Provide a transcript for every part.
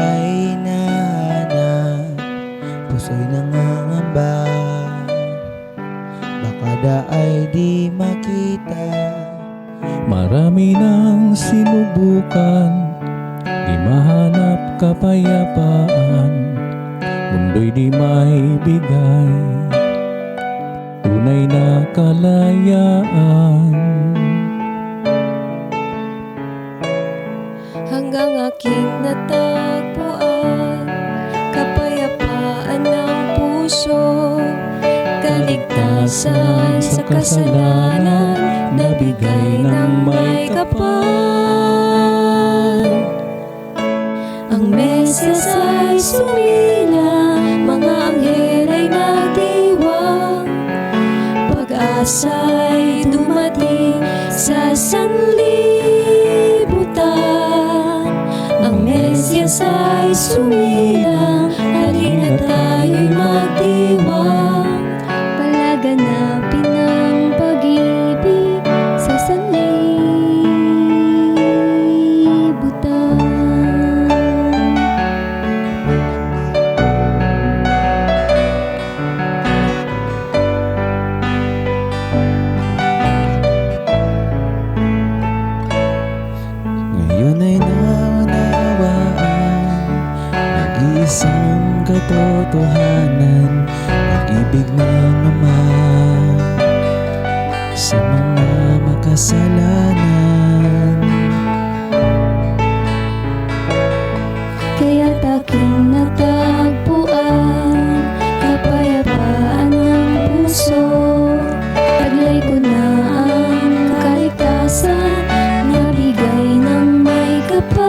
ay hinahanap, puso'y nangangamba, baka da ay di makita. Marami nang sinubukan, di mahanap kapayapaan, mundo'y di may bigay tunay na kalayaan. Hanggang aking natagpuan kapayapaan ng puso, kaligtasan sa kasalanan, nabigay ng may kapal. Ang Mesyas ay sumilang, mga anghel ay nagdiwang, pag-asa'y dumating sa sanlibutan. Ang Mesyas ay sumilang, halina tayo'y magdiwang, palaganapin ang pag-ibig sa sanlibutan. Ngayon ay naunawaan, nag-iisang katotohanan, pag-ibig ng Ama sa mga makasalanan. Kaya't aking natagpuan kapayapaan ng puso, taglay ko na ang kaligtasan, nabigay ng may kapal.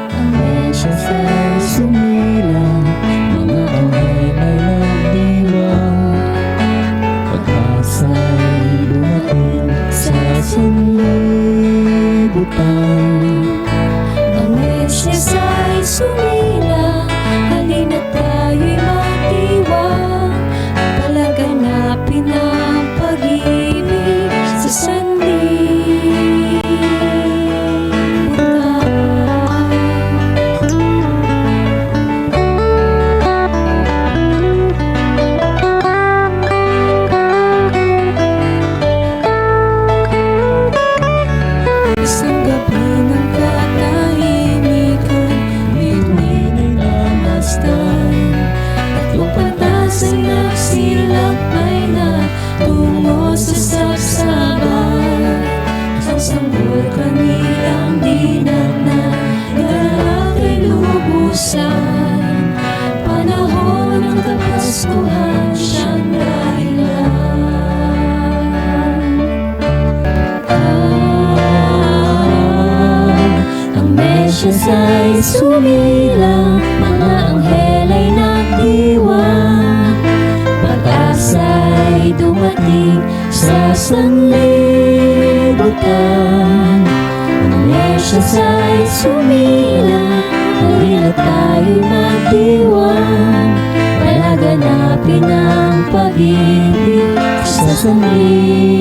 Ang Mesyas ay Sumilang, mga anghel ay nagdiwang, pag-asa'y dumating sa sanlibutan. Ang Mesyas ay sumilang, halina tayo'y magdiwang, palaganapin ang pag-ibig sa sanlibutan. Isang gabi ng katahimikan, bituin ay namasdan, tatlong patas ay nagsilakbay na tungo sa sabsaban. Ang sanggol kanilang dinatnan, galak ay lubusan, panahon ng Kapaskuhan siyang dahilan. Ang Mesyas ay sumilang, mga anghel ay nagdiwang, pag-asa'y dumating sa sanlibutan. Ang Mesyas ay sumilang, halina tayo'y magdiwang, palaganapin ang pag-ibig sa sanlibutan.